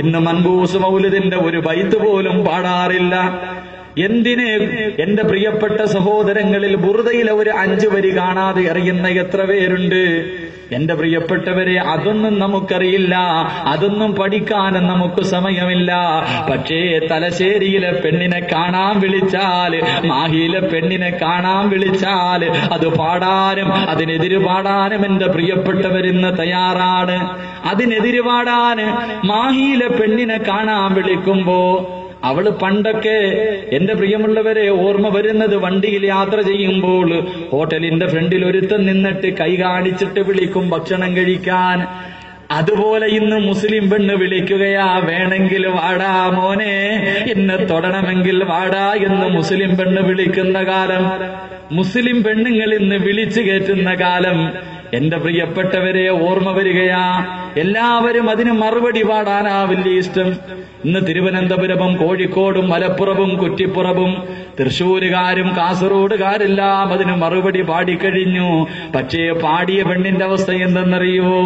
ഇന്ന് മൻകൂസ് മൗലിദിന്റെ ഒരു ബൈത്ത് പോലും പാടാറില്ല. എന്തിന്? എന്റെ പ്രിയപ്പെട്ട സഹോദരങ്ങളിൽ ബുർദയിലെ ഒരു 5 വരി കാണാതെ അറിയുന്ന എത്ര പേരുണ്ട്? എന്റെ പ്രിയപ്പെട്ടവരെ, അതൊന്നും നമുക്കറിയില്ല, അതൊന്നും പഠിക്കാനും നമുക്ക് സമയമില്ല. പക്ഷേ തലശ്ശേരിയിലെ പെണ്ണിനെ കാണാൻ വിളിച്ചാൽ, മാഹിയിലെ പെണ്ണിനെ കാണാൻ വിളിച്ചാൽ അത് പാടാനും അതിനെതിര് പാടാനും എന്റെ പ്രിയപ്പെട്ടവരിന്ന് തയ്യാറാണ്. അതിനെതിര് പാടാന് മാഹിയിലെ പെണ്ണിനെ കാണാൻ വിളിക്കുമ്പോ അവള് പണ്ടൊക്കെ, എന്റെ പ്രിയമുള്ളവരെ, ഓർമ്മ വരുന്നത് വണ്ടിയിൽ യാത്ര ചെയ്യുമ്പോൾ ഹോട്ടലിന്റെ ഫ്രണ്ടിൽ ഒരുത്തൻ നിന്നിട്ട് കൈ കാണിച്ചിട്ട് വിളിക്കും ഭക്ഷണം കഴിക്കാൻ. അതുപോലെ ഇന്ന് മുസ്ലിം പെണ്ണ് വിളിക്കുകയാ, വേണമെങ്കിൽ വാടാ മോനെ, എന്നെ തൊടണമെങ്കിൽ വാടാ എന്ന് മുസ്ലിം പെണ്ണ് വിളിക്കുന്ന കാലം, മുസ്ലിം പെണ്ണുങ്ങൾ ഇന്ന് വിളിച്ചു കയറ്റുന്ന കാലം എന്റെ പ്രിയപ്പെട്ടവരെ ഓർമ്മ വരികയാ. എല്ലാവരും അതിന് മറുപടി പാടാനാ വലിയ ഇഷ്ടം. ഇന്ന് തിരുവനന്തപുരവും കോഴിക്കോടും മലപ്പുറവും കുറ്റിപ്പുറവും തൃശ്ശൂരുകാരും കാസർഗോഡുകാരെല്ലാം അതിന് മറുപടി പാടിക്കഴിഞ്ഞു. പക്ഷേ പാടിയ പെണ്ണിന്റെ അവസ്ഥ എന്തെന്നറിയുമോ?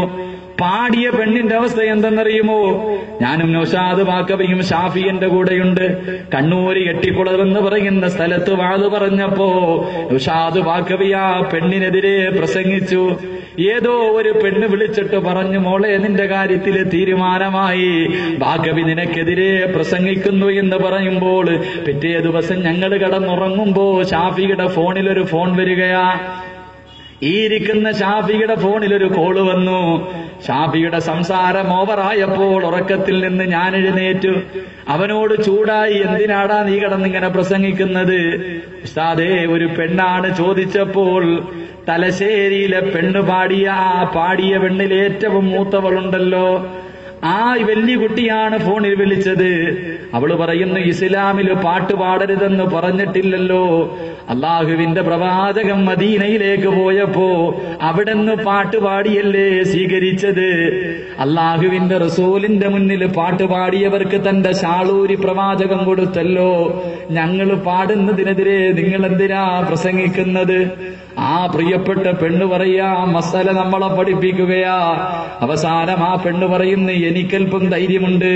പാടിയ പെണ്ണിന്റെ അവസ്ഥ എന്തെന്നറിയുമോ? ഞാനും നൗഷാദ് ബാക്കവിയും ഷാഫിന്റെ കൂടെയുണ്ട്. കണ്ണൂര് എട്ടിക്കുളം എന്ന് പറയുന്ന സ്ഥലത്ത് വാത് പറഞ്ഞപ്പോ നൗഷാദ് ബാക്കവി ആ പെണ്ണിനെതിരെ പ്രസംഗിച്ചു. ഏതോ ഒരു പെണ്ണ് വിളിച്ചിട്ട് പറഞ്ഞു, മോളെ നിന്റെ കാര്യത്തിൽ തീരുമാനമായി, ബാക്കവി നിനക്കെതിരെ പ്രസംഗിക്കുന്നു എന്ന് പറയുമ്പോൾ പിറ്റേ ദിവസം ഞങ്ങൾ കിടന്നുറങ്ങുമ്പോ ഷാഫിയുടെ ഫോണിലൊരു ഫോൺ വരികയാ. ഈ ഇരിക്കുന്ന ഷാഫിയുടെ ഫോണിലൊരു കോള് വന്നു. ഷാഫിയുടെ സംസാരം ഓവറായപ്പോൾ ഉറക്കത്തിൽ നിന്ന് ഞാൻ എഴുന്നേറ്റു. അവനോട് ചൂടായി, എന്തിനാടാ നീ കിടന്നിങ്ങനെ പ്രസംഗിക്കുന്നത്? ഉസ്താദേ, ഒരു പെണ്ണാണ് ചോദിച്ചപ്പോൾ തലശ്ശേരിയിലെ പെണ്ണ് പാടിയ പെണ്ണിൽ ഏറ്റവും മൂത്തവളുണ്ടല്ലോ, ആ വലിയ കുട്ടിയാണ് ഫോണിൽ വിളിച്ചത്. അവള് പറയുന്നു, ഇസ്ലാമിൽ പാട്ട് പാടരുതെന്ന് പറഞ്ഞിട്ടില്ലല്ലോ. അള്ളാഹുവിന്റെ പ്രവാചകൻ മദീനയിലേക്ക് പോയപ്പോ അവിടെന്ന് പാട്ട് പാടിയല്ലേ സ്വീകരിച്ചത്. അള്ളാഹുവിന്റെ റസൂലിന്റെ മുന്നിൽ പാട്ട് പാടിയവർക്ക് തന്റെ ശാളൂരി പ്രവാചകം കൊടുത്തല്ലോ. ഞങ്ങൾ പാടുന്നതിനെതിരെ നിങ്ങൾ എന്തിനാ പ്രസംഗിക്കുന്നത്? ആ പ്രിയപ്പെട്ട പെണ്ണ് പറയാ, മസല നമ്മളെ പഠിപ്പിക്കുകയാ. അവസാനം ആ പെണ്ണ് പറയുന്നു, എനിക്കൽപ്പം ധൈര്യമുണ്ട്,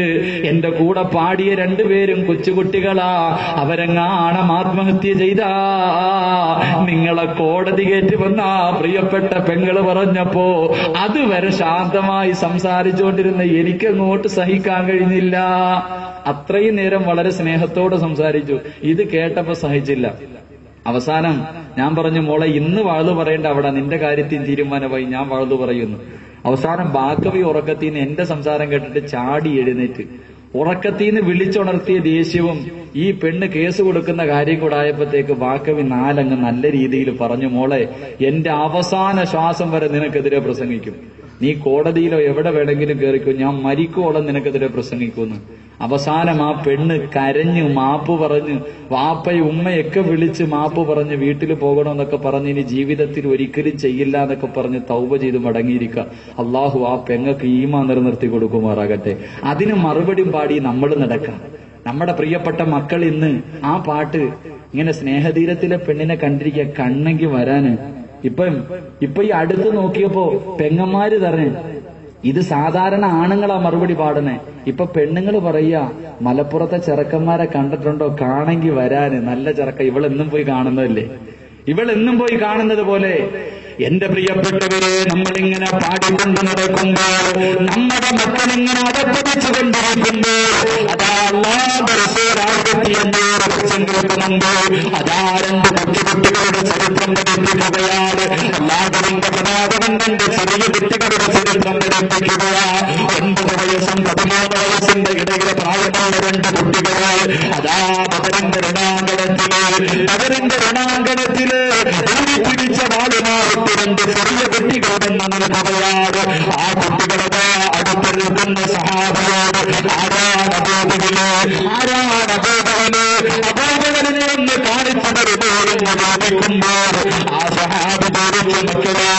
എന്റെ കൂടെ പാടിയ 2 പേരും കൊച്ചുകുട്ടികളാ, അവരെങ്ങാണം ആത്മഹത്യ ചെയ്താ നിങ്ങളെ കോടതി കയറ്റുമെന്ന പ്രിയപ്പെട്ട പെങ്ങള് പറഞ്ഞപ്പോ അതുവരെ ശാന്തമായി സംസാരിച്ചുകൊണ്ടിരുന്ന എനിക്കങ്ങോട്ട് സഹിക്കാൻ കഴിഞ്ഞില്ല. അത്രയും നേരം വളരെ സ്നേഹത്തോടെ സംസാരിച്ചു. ഇത് കേട്ടപ്പോ സഹിച്ചില്ല. അവസാനം ഞാൻ പറഞ്ഞു, മോളെ ഇന്ന് വാഴ്ന്നു പറയേണ്ട, അവിടെ നിന്റെ കാര്യത്തിൽ തീരുമാനമായി, ഞാൻ വാഴ്ന്നു പറയുന്നു. അവസാനം ബാക്കവി ഉറക്കത്തിൽ നിന്ന് എന്റെ സംസാരം കേട്ടിട്ട് ചാടി എഴുന്നേറ്റ്. ഉറക്കത്തിൽ നിന്ന് വിളിച്ചുണർത്തിയ ദേഷ്യവും ഈ പെണ്ണ് കേസ് കൊടുക്കുന്ന കാര്യം കൂടെ ആയപ്പോഴത്തേക്ക് ബാക്കവി 4 അങ്ങ് നല്ല രീതിയിൽ പറഞ്ഞു, മോളെ എന്റെ അവസാന ശ്വാസം വരെ നിനക്കെതിരെ പ്രസംഗിക്കും, നീ കോടതിയിലോ എവിടെ വേണമെങ്കിലും കയറിക്കോ, ഞാൻ മരിക്കോളം നിനക്കെതിരെ പ്രസംഗിക്കുന്നു. അവസാനം ആ പെണ്ണ് കരഞ്ഞു മാപ്പ് പറഞ്ഞ്, വാപ്പയും ഉമ്മയൊക്കെ വിളിച്ച് മാപ്പ് പറഞ്ഞ് വീട്ടിൽ പോകണമെന്നൊക്കെ പറഞ്ഞ് ഇനി ജീവിതത്തിൽ ഒരിക്കലും ചെയ്യില്ല എന്നൊക്കെ പറഞ്ഞ് തൗബ ചെയ്ത് മടങ്ങിയിരിക്കുക. അള്ളാഹു ആ പെങ്ങൾക്ക് ഈമാൻ നിലനിർത്തി കൊടുക്കുമാറാകട്ടെ. അതിന് മറുപടി പാടി നമ്മൾ നടക്കാം. നമ്മുടെ പ്രിയപ്പെട്ട മക്കൾ ഇന്ന് ആ പാട്ട് ഇങ്ങനെ സ്നേഹതീരത്തിലെ പെണ്ണിനെ കണ്ടിരിക്കുക, കണ്ണെങ്കി വരാന്. ഇപ്പൊ ഈ അടുത്ത് നോക്കിയപ്പോ പെങ്ങന്മാര് തന്നെ, ഇത് സാധാരണ ആണുങ്ങളാ മറുപടി പാടുന്നേ. ഇപ്പൊ പെണ്ണുങ്ങൾ പറയാ, മലപ്പുറത്തെ ചെറുക്കന്മാരെ കണ്ടിട്ടുണ്ടോ, കാണെങ്കി വരാന്, നല്ല ചെറുക്ക, ഇവളെന്നും പോയി കാണുന്നതല്ലേ, ഇവളെന്നും പോയി കാണുന്നത് പോലെ. എന്റെ പ്രിയപ്പെട്ടവരെ, നമ്മളിങ്ങനെ പാടിക്കൊണ്ട് നടക്കുമ്പോൾ, നമ്മുടെ മക്കളിങ്ങനെ അതപ്പതിച്ചു കൊണ്ടിരിക്കുമ്പോൾ, അതാ അല്ലാഹുവിന്റെ പ്രസംഗം കേൾക്കുന്നുമ്പോൾ, അതാ 2 കുട്ടികളുടെ ചരിത്രം പഠിപ്പിക്കുകയാണ്. അല്ലാഹുവിന്റെ പ്രവാചകൻ തന്റെ ചെറിയ കുട്ടികളുടെ ചരിത്രം പഠിപ്പിക്കുകയാ. 9 വയസ്സും 13 വയസ്സിന്റെ ഇടയിലെ പ്രായമുള്ള 2 കുട്ടികൾ അതാ ബദറിന്റെ രണാങ്കണത്തില് പിടിച്ച വാളുമായിട്ട് 2 ചെറിയ കുട്ടികളെന്നാണ് പറയുന്നത്. ആ കുട്ടികളുടെ അടുത്തിരിക്കുന്ന സഹാബിയോട്, ആരാണ് അബൂബക്കറിനെ ഒന്ന് കാണിച്ചവരുമോ എന്ന് ചോദിക്കുമ്പോൾ ആ സഹാബി ചോദിച്ചു, മക്കളെ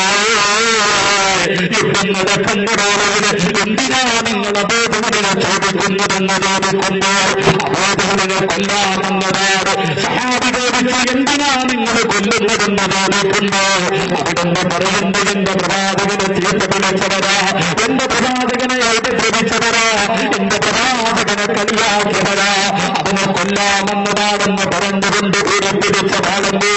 യുദ്ധം നടക്കുന്നവരോട് എന്തിനാ നിങ്ങൾ അബൂബക്കറിനെ ചോദിക്കുന്നതെന്ന് ചോദിക്കുമ്പോൾ അബൂബക്കറിനെ കൊല്ലാമെന്നതാണ്. സഹാബി ചോദിച്ചു, എന്തിനാ നിങ്ങൾ കൊല്ലുന്നതെന്ന് ചോദിക്കുമ്പോൾ അവിടുന്ന് പറയുന്നത്, എന്റെ പ്രവാചകനെ തീർത്ത് വിളിച്ചവരാ, എന്റെ പ്രവാചകനെ ഉപദ്രവിച്ചവരാ, എന്റെ പ്രവാചകനെ കളിയാക്കിയവരാ. അവനെ കൊല്ലാമെന്നതാണെന്ന് പറഞ്ഞുകൊണ്ട് ഉറപ്പിടിച്ച വാളല്ലേ